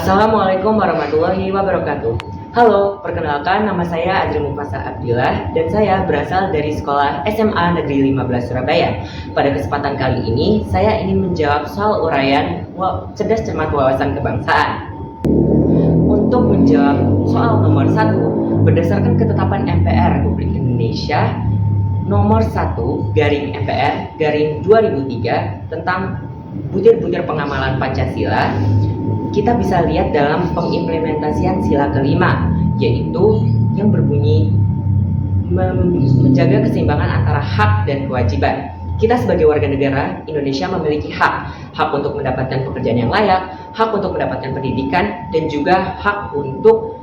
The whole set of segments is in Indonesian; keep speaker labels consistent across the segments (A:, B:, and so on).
A: Assalamualaikum warahmatullahi wabarakatuh. Halo, perkenalkan nama saya Azri Mufasa Abdillah dan saya berasal dari Sekolah SMA Negeri 15 Surabaya. Pada kesempatan kali ini, saya ingin menjawab soal uraian cerdas cermat wawasan kebangsaan. Untuk menjawab soal nomor 1, berdasarkan ketetapan MPR Republik Indonesia nomor 1/MPR/2003 tentang butir-butir pengamalan Pancasila, kita bisa lihat dalam pengimplementasian sila kelima, yaitu yang berbunyi menjaga keseimbangan antara hak dan kewajiban. Kita sebagai warga negara Indonesia memiliki hak untuk mendapatkan pekerjaan yang layak, hak untuk mendapatkan pendidikan, dan juga hak untuk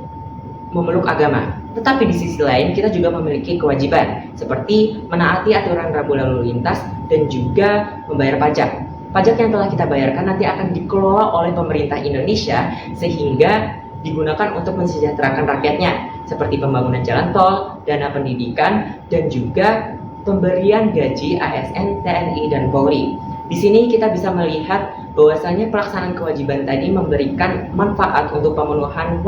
A: memeluk agama. Tetapi di sisi lain kita juga memiliki kewajiban, seperti menaati aturan rambu lalu lintas dan juga membayar pajak. Pajak yang telah kita bayarkan nanti akan dikelola oleh pemerintah Indonesia sehingga digunakan untuk mensejahterakan rakyatnya, seperti pembangunan jalan tol, dana pendidikan, dan juga pemberian gaji ASN, TNI, dan Polri. Di sini kita bisa melihat bahwasanya pelaksanaan kewajiban tadi memberikan manfaat untuk pemenuhan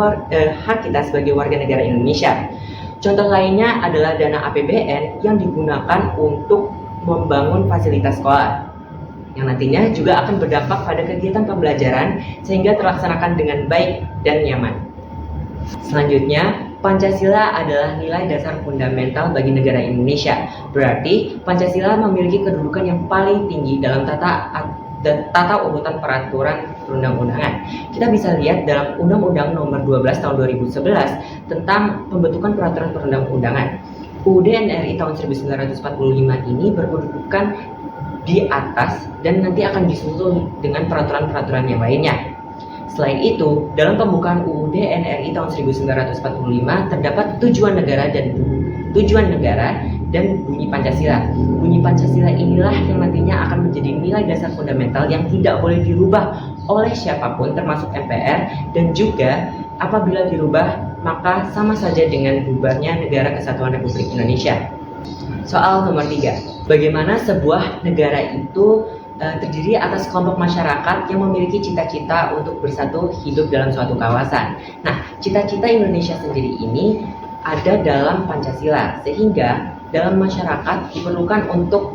A: hak kita sebagai warga negara Indonesia. Contoh lainnya adalah dana APBN yang digunakan untuk membangun fasilitas sekolah, yang nantinya juga akan berdampak pada kegiatan pembelajaran sehingga terlaksanakan dengan baik dan nyaman. Selanjutnya, Pancasila adalah nilai dasar fundamental bagi negara Indonesia. Berarti, Pancasila memiliki kedudukan yang paling tinggi dalam tata urutan peraturan perundang-undangan. Kita bisa lihat dalam Undang-Undang Nomor 12 Tahun 2011 tentang pembentukan peraturan perundang-undangan. UUD NRI tahun 1945 ini berkedudukan di atas dan nanti akan disusul dengan peraturan-peraturan yang lainnya. Selain itu, dalam pembukaan UUD NRI tahun 1945 terdapat tujuan negara dan bunyi Pancasila. Bunyi Pancasila inilah yang nantinya akan menjadi nilai dasar fundamental yang tidak boleh dirubah oleh siapapun termasuk MPR, dan juga apabila dirubah maka sama saja dengan bubarnya Negara Kesatuan Republik Indonesia. Soal nomor 3, bagaimana sebuah negara itu terdiri atas kelompok masyarakat yang memiliki cita-cita untuk bersatu hidup dalam suatu kawasan. Nah, cita-cita Indonesia sendiri ini ada dalam Pancasila, sehingga dalam masyarakat diperlukan untuk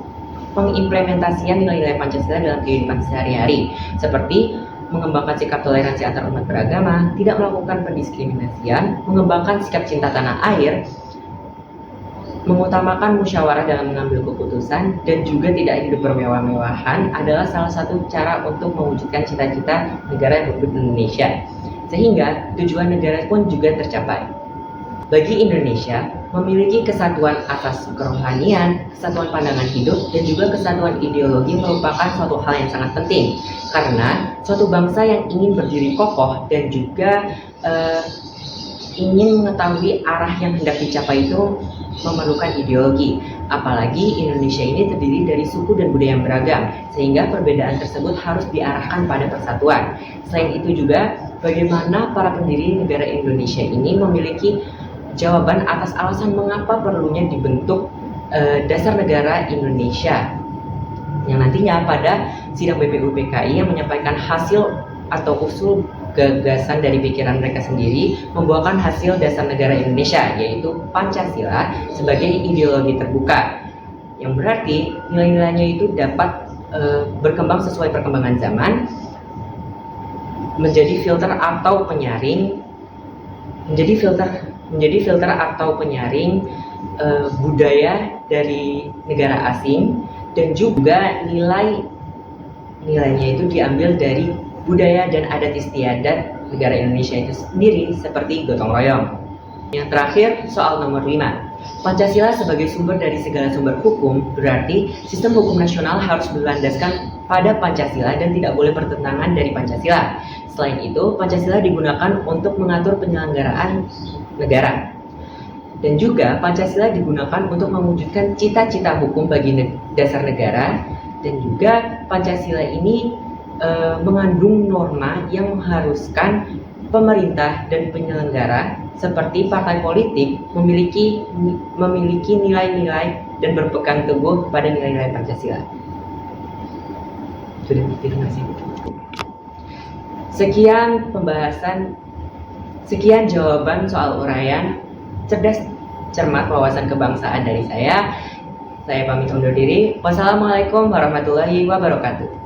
A: pengimplementasian nilai-nilai Pancasila dalam kehidupan sehari-hari, seperti mengembangkan sikap toleransi antar umat beragama, tidak melakukan pendiskriminasian, mengembangkan sikap cinta tanah air, mengutamakan musyawarah dalam mengambil keputusan, dan juga tidak hidup bermewah-mewahan adalah salah satu cara untuk mewujudkan cita-cita negara Republik Indonesia, sehingga tujuan negara pun juga tercapai. Bagi Indonesia, memiliki kesatuan asas kerohanian, kesatuan pandangan hidup, dan juga kesatuan ideologi merupakan suatu hal yang sangat penting, karena suatu bangsa yang ingin berdiri kokoh dan juga ingin mengetahui arah yang hendak dicapai itu memerlukan ideologi. Apalagi Indonesia ini terdiri dari suku dan budaya yang beragam, sehingga perbedaan tersebut harus diarahkan pada persatuan. Selain itu juga, bagaimana para pendiri negara Indonesia ini memiliki jawaban atas alasan mengapa perlunya dibentuk dasar negara Indonesia, yang nantinya pada sidang BPUPKI yang menyampaikan hasil atau usul gagasan dari pikiran mereka sendiri membuahkan hasil dasar negara Indonesia, yaitu Pancasila sebagai ideologi terbuka, yang berarti nilai-nilainya itu dapat berkembang sesuai perkembangan zaman, menjadi filter atau penyaring budaya dari negara asing, dan juga nilainya itu diambil dari budaya dan adat istiadat negara Indonesia itu sendiri, seperti gotong royong. Yang terakhir, soal nomor 5. Pancasila sebagai sumber dari segala sumber hukum, berarti sistem hukum nasional harus berlandaskan pada Pancasila dan tidak boleh bertentangan dari Pancasila. Selain itu, Pancasila digunakan untuk mengatur penyelenggaraan negara. Dan juga Pancasila digunakan untuk mewujudkan cita-cita hukum bagi dasar negara, dan juga Pancasila ini mengandung norma yang mengharuskan pemerintah dan penyelenggara seperti partai politik memiliki nilai-nilai dan berpegang teguh pada nilai-nilai Pancasila. Sudah, terima kasih. Sekian jawaban soal uraian cerdas cermat wawasan kebangsaan dari saya. Saya pamit undur diri. Wassalamualaikum warahmatullahi wabarakatuh.